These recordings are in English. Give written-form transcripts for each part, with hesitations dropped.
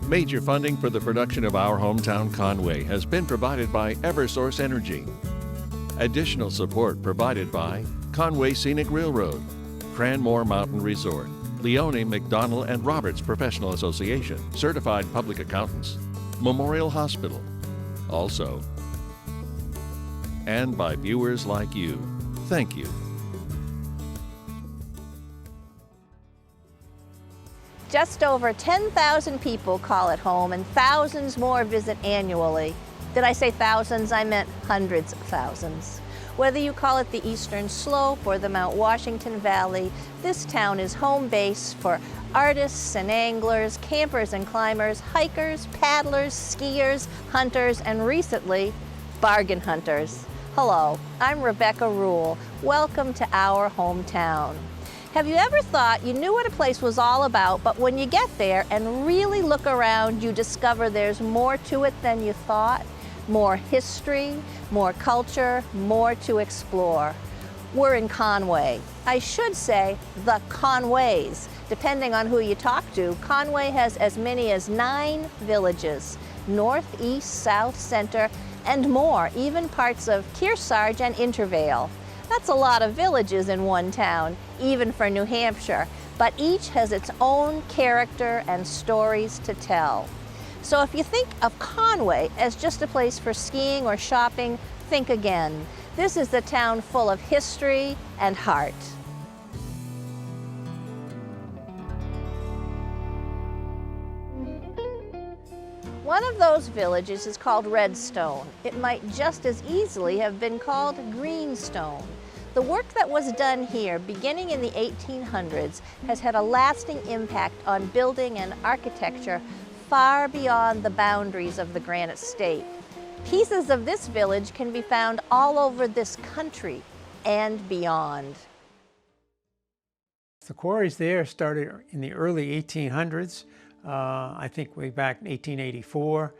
Major funding for the production of Our Hometown Conway has been provided by Eversource Energy. Additional support provided by Conway Scenic Railroad, Cranmore Mountain Resort, Leone, McDonnell and Roberts Professional Association, Certified Public Accountants, Memorial Hospital. Also, and by viewers like you. Thank you. Just over 10,000 people call it home and thousands more visit annually. Did I say thousands? I meant hundreds of thousands. Whether you call it the Eastern Slope or the Mount Washington Valley, this town is home base for artists and anglers, campers and climbers, hikers, paddlers, skiers, hunters, and recently, bargain hunters. Hello, I'm Rebecca Rule. Welcome to Our Hometown. Have you ever thought you knew what a place was all about, but when you get there and really look around, you discover there's more to it than you thought? More history, more culture, more to explore. We're in Conway. I should say the Conways. Depending on who you talk to, Conway has as many as 9 villages, north, east, south, center, and more, even parts of Kearsarge and Intervale. That's a lot of villages in one town, even for New Hampshire, but each has its own character and stories to tell. So if you think of Conway as just a place for skiing or shopping, think again. This is a town full of history and heart. One of those villages is called Redstone. It might just as easily have been called Greenstone. The work that was done here, beginning in the 1800s, has had a lasting impact on building and architecture far beyond the boundaries of the Granite State. Pieces of this village can be found all over this country and beyond. The quarries there started in the early 1800s. I think way back in 1884.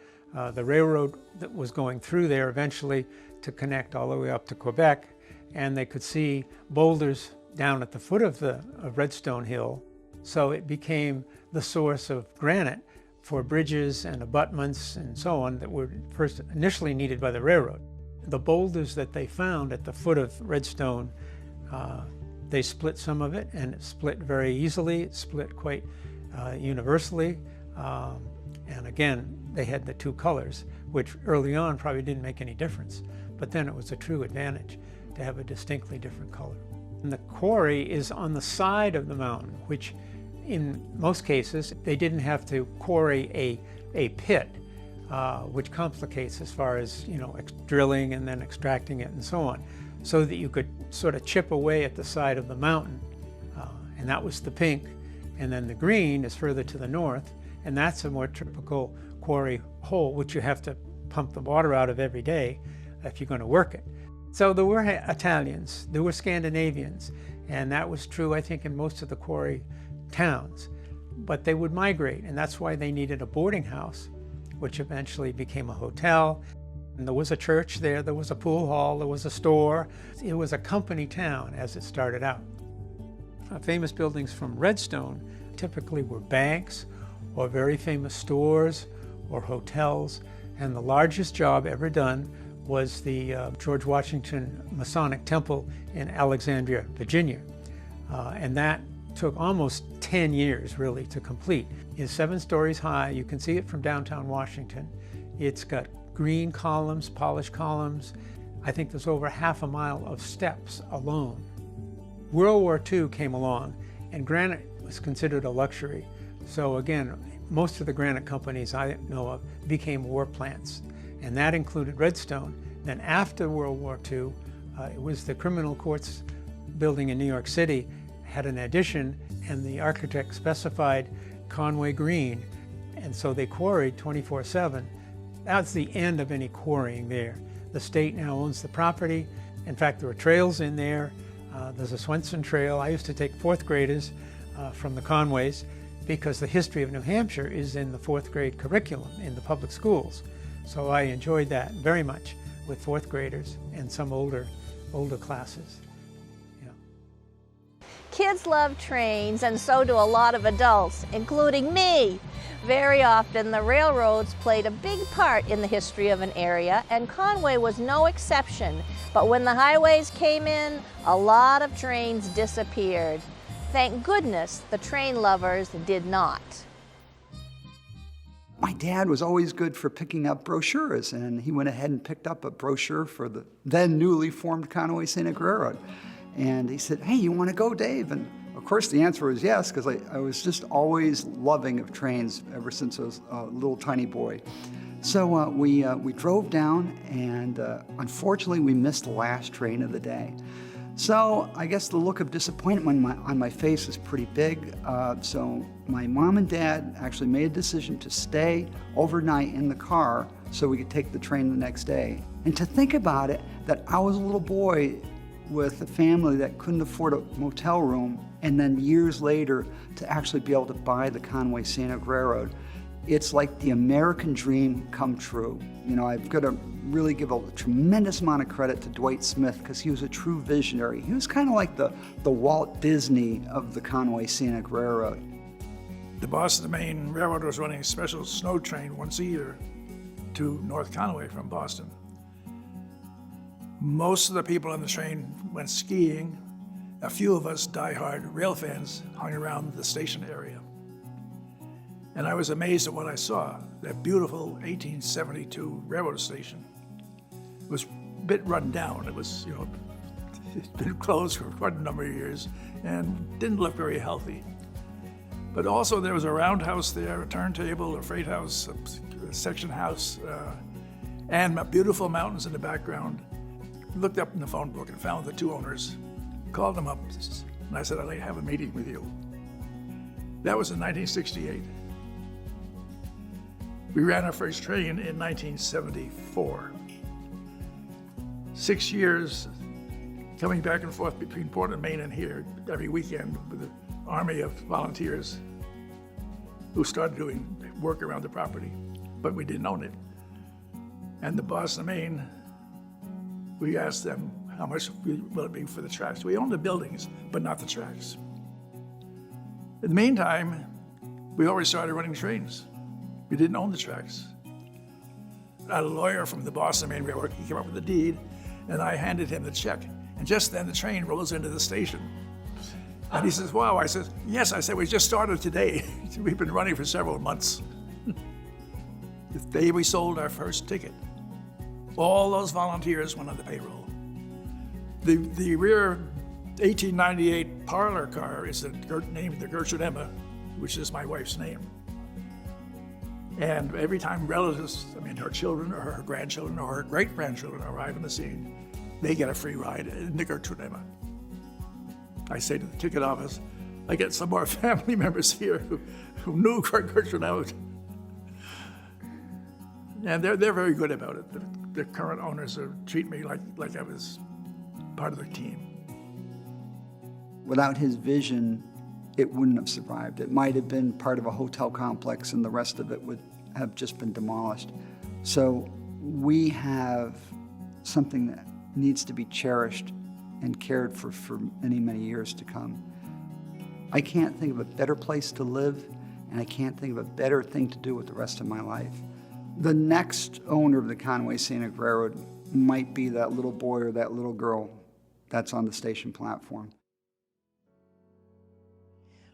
The railroad that was going through there eventually to connect all the way up to Quebec, and they could see boulders down at the foot of Redstone Hill. So it became the source of granite for bridges and abutments and so on that were first initially needed by the railroad. The boulders that they found at the foot of Redstone, they split some of it, and it split very easily. It split quite universally, and again they had the 2 colors, which early on probably didn't make any difference, but then it was a true advantage to have a distinctly different color. And the quarry is on the side of the mountain, which in most cases they didn't have to quarry a pit, which complicates as far as drilling and then extracting it and so on, so that you could sort of chip away at the side of the mountain, and that was the pink. And then the green is further to the north, and that's a more typical quarry hole, which you have to pump the water out of every day if you're going to work it. So there were Italians, there were Scandinavians, and that was true, I think, in most of the quarry towns. But they would migrate, and that's why they needed a boarding house, which eventually became a hotel. And there was a church there, there was a pool hall, there was a store. It was a company town as it started out. Famous buildings from Redstone typically were banks or very famous stores or hotels, and the largest job ever done was the George Washington Masonic Temple in Alexandria, Virginia, and that took almost 10 years really to complete. It's 7 stories high. You can see it from downtown Washington. It's got green columns, polished columns. I think there's over half a mile of steps alone. World War II came along, and granite was considered a luxury. So again, most of the granite companies I know of became war plants, and that included Redstone. Then after World War II, it was the criminal courts building in New York City had an addition, and the architect specified Conway green, and so they quarried 24/7. That's the end of any quarrying there. The state now owns the property. In fact, there are trails in there. There's a Swenson Trail. I used to take 4th graders from the Conways because the history of New Hampshire is in the 4th grade curriculum in the public schools. So I enjoyed that very much with 4th graders and some older classes. Kids love trains, and so do a lot of adults, including me. Very often, the railroads played a big part in the history of an area, and Conway was no exception. But when the highways came in, a lot of trains disappeared. Thank goodness the train lovers did not. My dad was always good for picking up brochures, and he went ahead and picked up a brochure for the then newly formed Conway Scenic Railroad. And he said, "Hey, you want to go, Dave?" And of course the answer was yes, because I was just always loving of trains ever since I was a little tiny boy. So we drove down, and unfortunately we missed the last train of the day. So I guess the look of disappointment on my face is pretty big. So my mom and dad actually made a decision to stay overnight in the car so we could take the train the next day. And to think about it, that I was a little boy with a family that couldn't afford a motel room, and then years later to actually be able to buy the Conway Scenic Railroad. It's like the American dream come true. You know, I've got to really give a tremendous amount of credit to Dwight Smith, because he was a true visionary. He was kind of like the Walt Disney of the Conway Scenic Railroad. The Boston to Maine Railroad was running a special snow train once a year to North Conway from Boston. Most of the people on the train went skiing. A few of us die-hard rail fans hung around the station area. And I was amazed at what I saw. That beautiful 1872 railroad station was a bit run down. It was, it's been closed for quite a number of years and didn't look very healthy. But also there was a roundhouse there, a turntable, a freight house, a section house, and beautiful mountains in the background. Looked up in the phone book and found the two owners, called them up, and I said, "I'd like to have a meeting with you." That was in 1968. We ran our first train in 1974. 6 years coming back and forth between Portland, Maine and here every weekend with an army of volunteers who started doing work around the property, but we didn't own it. And the Boston, Maine, we asked them how much will it be for the tracks. We owned the buildings, but not the tracks. In the meantime, we already started running trains. We didn't own the tracks. A lawyer from the Boston Maine Railroad, he came up with the deed, and I handed him the check. And just then the train rolls into the station. And he says, "Wow." I said, "Yes." I said, "We just started today." We've been running for several months. The day we sold our first ticket, all those volunteers went on the payroll. The rear 1898 parlor car is named the Gertrude Emma, which is my wife's name. And every time relatives, her children or her grandchildren or her great-grandchildren arrive on the scene, they get a free ride in the Gertrude Emma. I say to the ticket office, I get some more family members here who knew Gertrude Emma. And they're very good about it. The current owners treat me like I was part of their team. Without his vision, it wouldn't have survived. It might have been part of a hotel complex, and the rest of it would have just been demolished. So we have something that needs to be cherished and cared for many, many years to come. I can't think of a better place to live, and I can't think of a better thing to do with the rest of my life. The next owner of the Conway Scenic Railroad might be that little boy or that little girl that's on the station platform.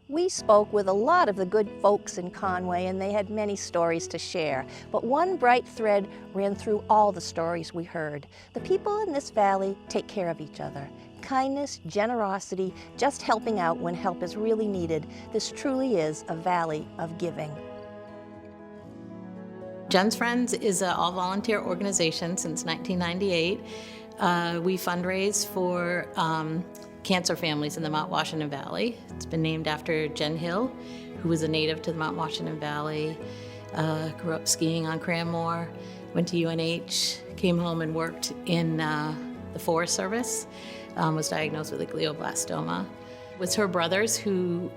We spoke with a lot of the good folks in Conway, and they had many stories to share. But one bright thread ran through all the stories we heard. The people in this valley take care of each other. Kindness, generosity, just helping out when help is really needed. This truly is a valley of giving. Jen's Friends is an all-volunteer organization since 1998. We fundraise for cancer families in the Mount Washington Valley. It's been named after Jen Hill, who was a native to the Mount Washington Valley, grew up skiing on Cranmore, went to UNH, came home and worked in the Forest Service, was diagnosed with a glioblastoma. It was her brothers who,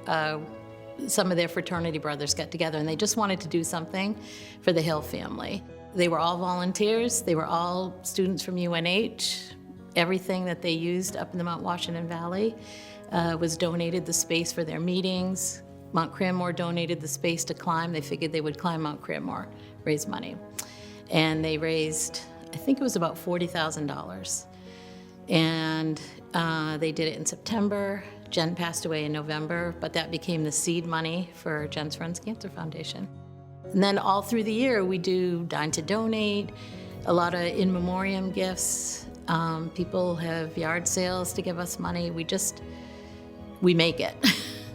some of their fraternity brothers got together, and they just wanted to do something for the Hill family. They were all volunteers. They were all students from UNH. Everything that they used up in the Mount Washington Valley was donated the space for their meetings. Mount Cranmore donated the space to climb. They figured they would climb Mount Cranmore, raise money. And they raised, I think it was about $40,000. And they did it in September. Jen passed away in November, but that became the seed money for Jen's Friends Cancer Foundation. And then all through the year, we do Dine to Donate, a lot of in memoriam gifts. People have yard sales to give us money. We make it.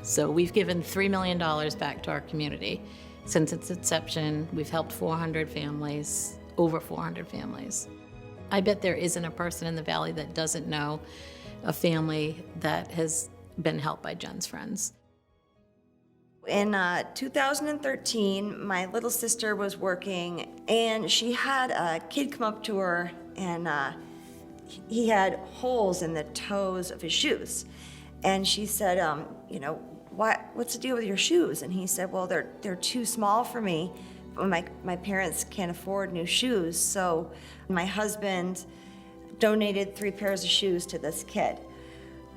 So we've given $3 million back to our community. Since its inception, we've helped 400 families, over 400 families. I bet there isn't a person in the Valley that doesn't know a family that has been helped by Jen's Friends. In 2013, my little sister was working, and she had a kid come up to her, and he had holes in the toes of his shoes. And she said, what's the deal with your shoes? And he said, well, they're too small for me. My parents can't afford new shoes, so my husband donated 3 pairs of shoes to this kid.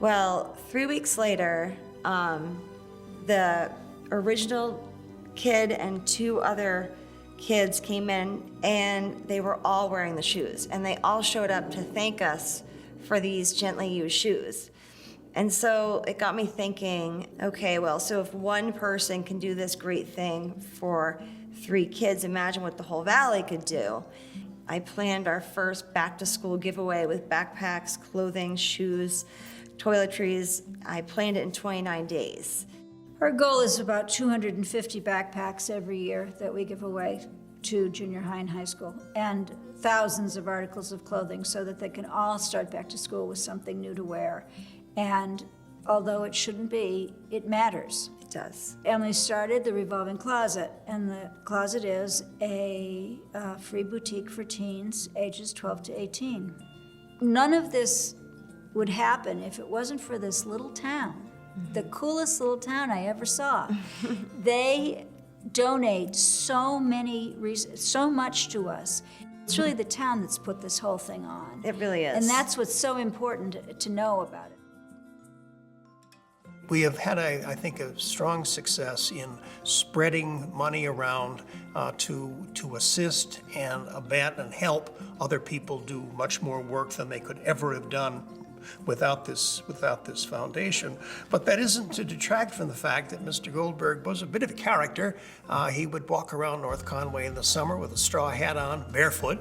Well, 3 weeks later, the original kid and 2 other kids came in, and they were all wearing the shoes, and they all showed up to thank us for these gently used shoes. And so it got me thinking, okay, well, so if one person can do this great thing for 3 kids, imagine what the whole Valley could do. I planned our first back-to-school giveaway with backpacks, clothing, shoes, toiletries. I planned it in 29 days. Our goal is about 250 backpacks every year that we give away to junior high and high school, and thousands of articles of clothing so that they can all start back to school with something new to wear. And although it shouldn't be, it matters. It does. Emily started the Revolving Closet, and the closet is a free boutique for teens ages 12 to 18. None of this would happen if it wasn't for this little town, the coolest little town I ever saw. They donate so much to us. It's really the town that's put this whole thing on. It really is. And that's what's so important to know about it. We have had, I think, a strong success in spreading money around to assist and abet and help other people do much more work than they could ever have done without this foundation. But that isn't to detract from the fact that Mr. Goldberg was a bit of a character. He would walk around North Conway in the summer with a straw hat on, barefoot,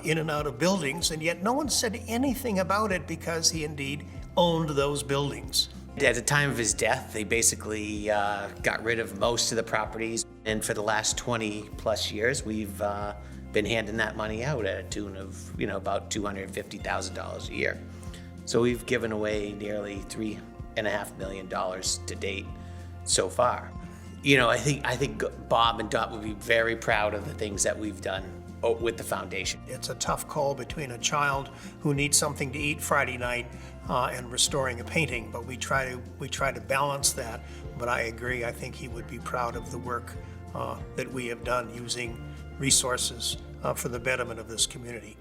in and out of buildings, and yet no one said anything about it because he indeed owned those buildings. At the time of his death, they basically got rid of most of the properties. And for the last 20 plus years, we've been handing that money out at a tune of, about $250,000 a year. So we've given away nearly $3.5 million to date so far. I think Bob and Dot would be very proud of the things that we've done with the foundation. It's a tough call between a child who needs something to eat Friday night and restoring a painting, but we try to balance that. But I agree, I think he would be proud of the work that we have done using resources for the betterment of this community.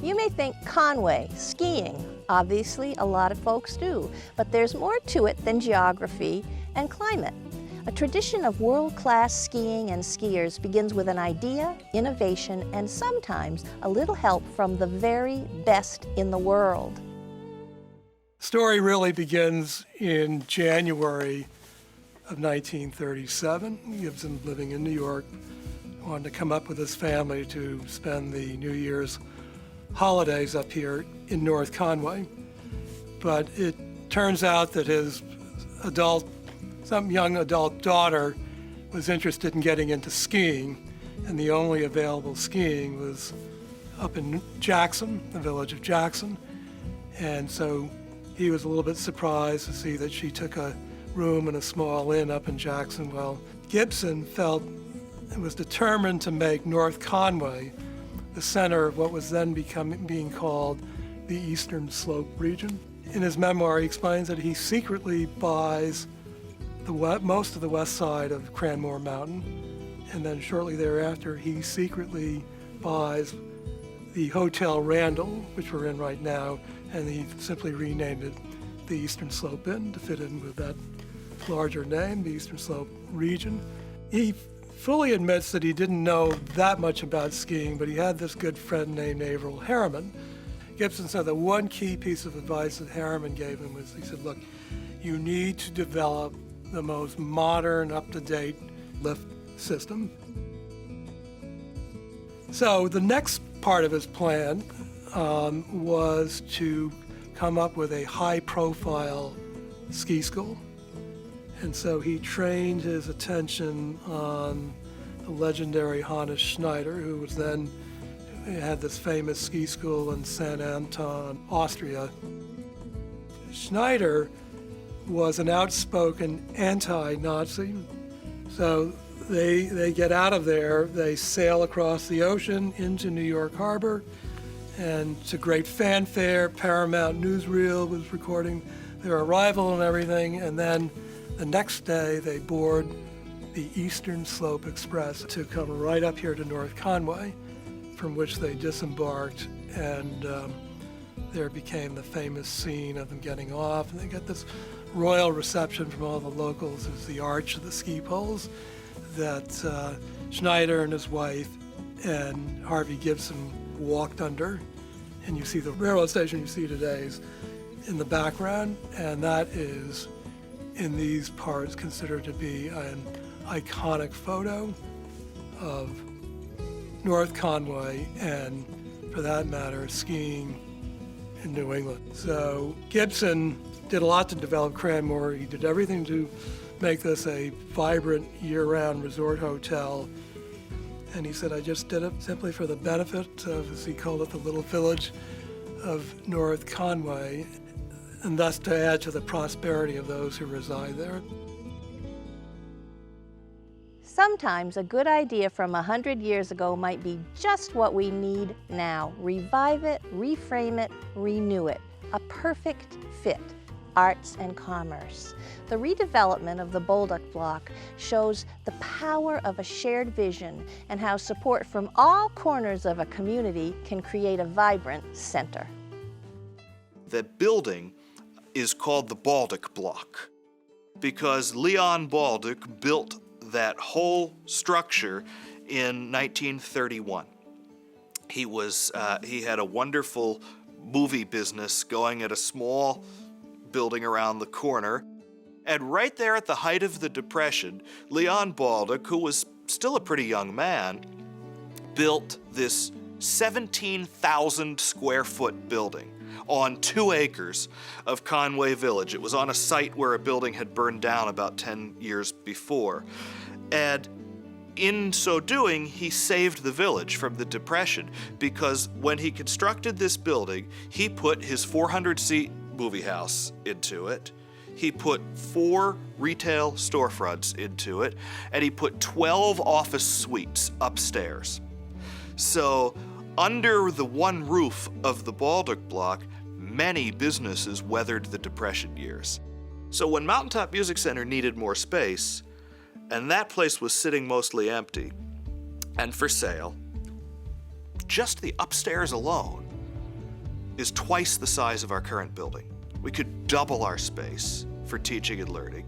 You may think Conway, skiing. Obviously, a lot of folks do, but there's more to it than geography and climate. A tradition of world-class skiing and skiers begins with an idea, innovation, and sometimes a little help from the very best in the world. Story really begins in January of 1937. Gibson living in New York. wanted to come up with his family to spend the New Year's holidays up here in North Conway. But it turns out that his young adult daughter was interested in getting into skiing, and the only available skiing was up in Jackson, the village of Jackson. And so he was a little bit surprised to see that she took a room in a small inn up in Jackson. Well, Gibson felt and was determined to make North Conway the center of what was then being called the Eastern Slope region. In his memoir, he explains that he secretly buys most of the west side of Cranmore Mountain, and then shortly thereafter, he secretly buys the Hotel Randall, which we're in right now, and he simply renamed it the Eastern Slope Inn to fit in with that larger name, the Eastern Slope region. He fully admits that he didn't know that much about skiing, but he had this good friend named Averill Harriman. Gibson said that one key piece of advice that Harriman gave him was, he said, look, you need to develop the most modern, up-to-date lift system. So the next part of his plan was to come up with a high-profile ski school. And so he trained his attention on the legendary Hannes Schneider, who was then had this famous ski school in St. Anton, Austria. Schneider was an outspoken anti-Nazi. So they get out of there, they sail across the ocean into New York Harbor, and to great fanfare, Paramount Newsreel was recording their arrival and everything, and then the next day they board the Eastern Slope Express to come right up here to North Conway, from which they disembarked, and there became the famous scene of them getting off, and they get this royal reception from all the locals as the arch of the ski poles that Schneider and his wife and Harvey Gibson walked under. And you see the railroad station you see today is in the background, and that is in these parts considered to be an iconic photo of North Conway and, for that matter, skiing in New England. So Gibson did a lot to develop Cranmore. He did everything to make this a vibrant year-round resort hotel. And he said, I just did it simply for the benefit of, as he called it, the little village of North Conway, and thus to add to the prosperity of those who reside there. Sometimes a good idea from 100 years ago might be just what we need now. Revive it, reframe it, renew it. A perfect fit. Arts and commerce. The redevelopment of the Baldock block shows the power of a shared vision and how support from all corners of a community can create a vibrant center. The building is called the Baldock block because Leon Baldock built that whole structure in 1931. He had a wonderful movie business going at a small building around the corner. And right there at the height of the Depression, Leon Baldock, who was still a pretty young man, built this 17,000 square foot building on 2 acres of Conway Village. It was on a site where a building had burned down about 10 years before. And in so doing, he saved the village from the Depression, because when he constructed this building, he put his 400-seat movie house into it. He put 4 retail storefronts into it, and he put 12 office suites upstairs. So under the one roof of the Baldock block, many businesses weathered the Depression years. So when Mountaintop Music Center needed more space, and that place was sitting mostly empty and for sale, just the upstairs alone is twice the size of our current building. We could double our space for teaching and learning.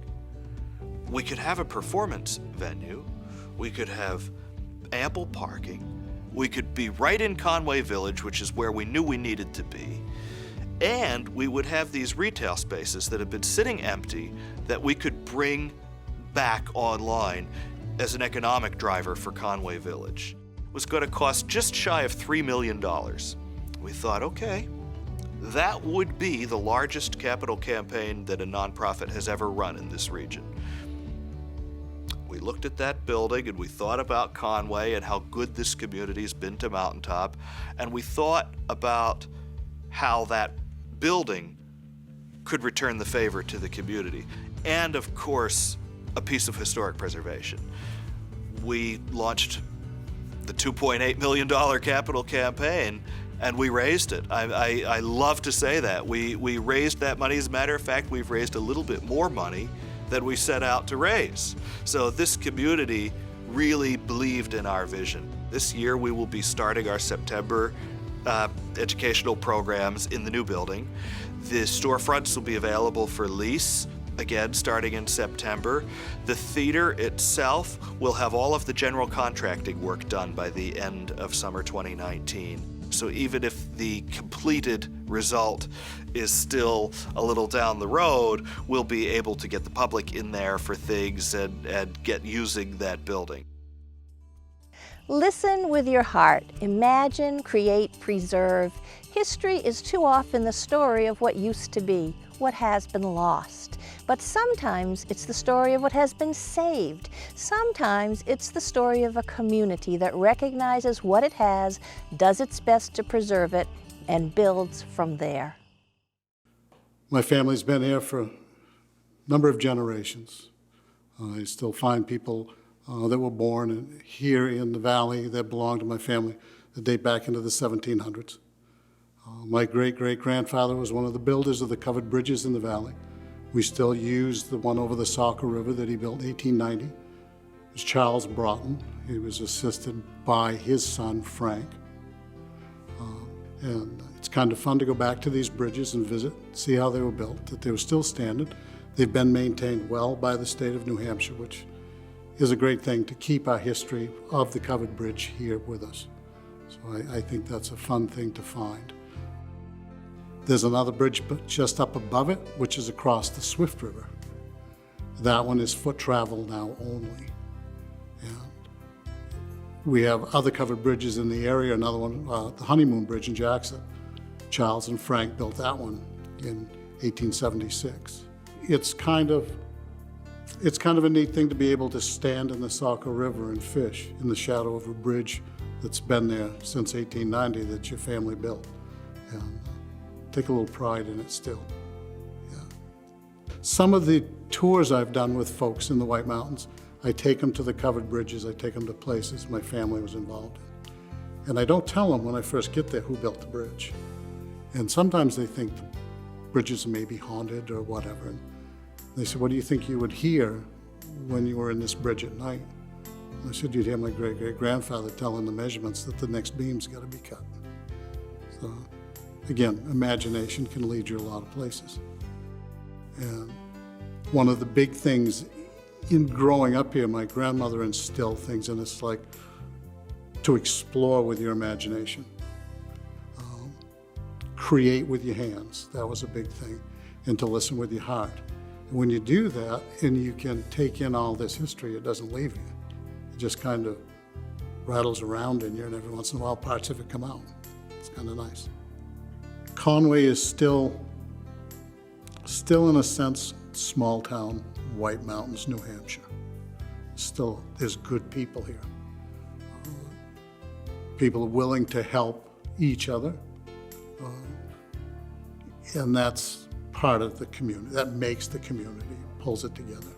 We could have a performance venue. We could have ample parking. We could be right in Conway Village, which is where we knew we needed to be. And we would have these retail spaces that have been sitting empty that we could bring back online as an economic driver for Conway Village. It was going to cost just shy of $3 million. We thought, okay, that would be the largest capital campaign that a nonprofit has ever run in this region. We looked at that building and we thought about Conway and how good this community's been to Mountaintop, and we thought about how that building could return the favor to the community, and of course, a piece of historic preservation. We launched the $2.8 million capital campaign, and we raised it. I love to say that. We raised that money. As a matter of fact, we've raised a little bit more money than we set out to raise. So this community really believed in our vision. This year we will be starting our September educational programs in the new building. The storefronts will be available for lease, again, starting in September. The theater itself will have all of the general contracting work done by the end of summer 2019. So even if the completed result is still a little down the road, we'll be able to get the public in there for things and get using that building. Listen with your heart. Imagine, create, preserve. History is too often the story of what used to be, what has been lost. But sometimes it's the story of what has been saved. Sometimes it's the story of a community that recognizes what it has, does its best to preserve it, and builds from there. My family's been here for a number of generations. I still find people that were born here in the valley that belong to my family that date back into the 1700s. My great-great-grandfather was one of the builders of the covered bridges in the valley. We still use the one over the Saco River that he built in 1890. It was Charles Broughton. He was assisted by his son, Frank. And it's kind of fun to go back to these bridges and visit, see how they were built, that they were still standing. They've been maintained well by the state of New Hampshire, which is a great thing to keep our history of the covered bridge here with us. So I think that's a fun thing to find. There's another bridge just up above it, which is across the Swift River. That one is foot travel now only. And we have other covered bridges in the area. Another one, the Honeymoon Bridge in Jackson. Charles and Frank built that one in 1876. It's kind of a neat thing to be able to stand in the Saco River and fish in the shadow of a bridge that's been there since 1890 that your family built. And take a little pride in it still. Yeah. Some of the tours I've done with folks in the White Mountains, I take them to the covered bridges, I take them to places my family was involved in. And I don't tell them when I first get there who built the bridge. And sometimes they think the bridges may be haunted or whatever. And they said, what do you think you would hear when you were in this bridge at night? I said, you'd hear my great-great-grandfather telling the measurements that the next beam's got to be cut. So, again, imagination can lead you a lot of places. And one of the big things in growing up here, my grandmother instilled things in us like to explore with your imagination. Create with your hands, that was a big thing, and to listen with your heart. And when you do that, and you can take in all this history, it doesn't leave you. It just kind of rattles around in you, and every once in a while parts of it come out. It's kind of nice. Conway is still in a sense, small town, White Mountains, New Hampshire. Still, there's good people here. People are willing to help each other. And that's part of the community. That makes the community, pulls it together.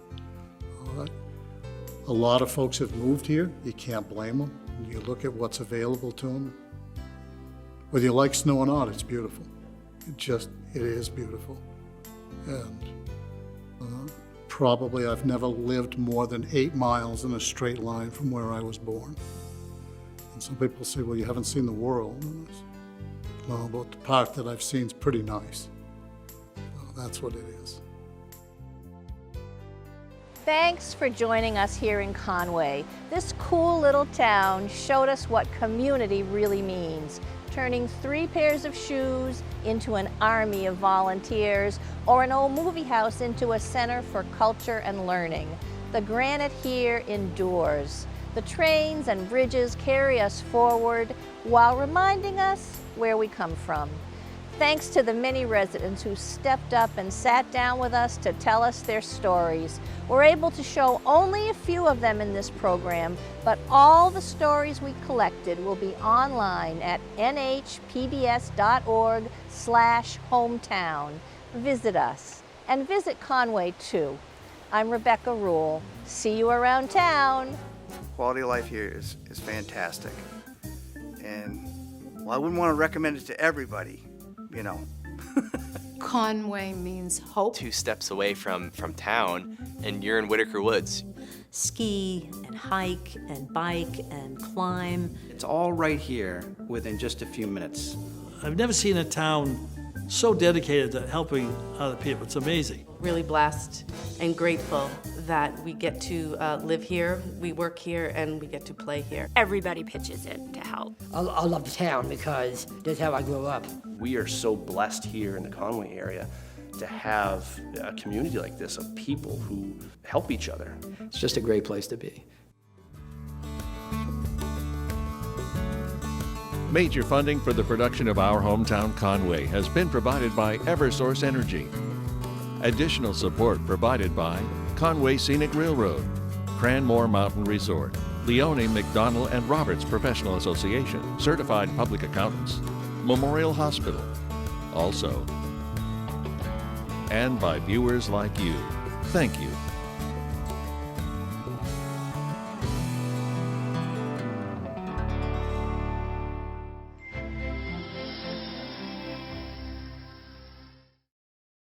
A lot of folks have moved here. You can't blame them. You look at what's available to them. Whether you like snow or not, it's beautiful. It is beautiful. And probably I've never lived more than 8 miles in a straight line from where I was born. And some people say, well, you haven't seen the world. No, but the part that I've seen is pretty nice. So that's what it is. Thanks for joining us here in Conway. This cool little town showed us what community really means, turning 3 pairs of shoes into an army of volunteers, or an old movie house into a center for culture and learning. The granite here endures. The trains and bridges carry us forward while reminding us where we come from. Thanks to the many residents who stepped up and sat down with us to tell us their stories. We're able to show only a few of them in this program, but all the stories we collected will be online at nhpbs.org/hometown. Visit us, and visit Conway too. I'm Rebecca Rule. See you around town. Quality of life here is fantastic. And, well, I wouldn't want to recommend it to everybody, you know. Conway means hope. 2 steps away from town, and you're in Whitaker Woods. Ski and hike and bike and climb. It's all right here within just a few minutes. I've never seen a town so dedicated to helping other people. It's amazing. Really blessed and grateful that we get to live here, we work here, and we get to play here. Everybody pitches in to help. I love the town because that's how I grew up. We are so blessed here in the Conway area to have a community like this of people who help each other. It's just a great place to be. Major funding for the production of Our Hometown Conway has been provided by Eversource Energy. Additional support provided by Conway Scenic Railroad, Cranmore Mountain Resort, Leone, McDonnell and Roberts Professional Association, Certified Public Accountants, Memorial Hospital, also, and by viewers like you. Thank you.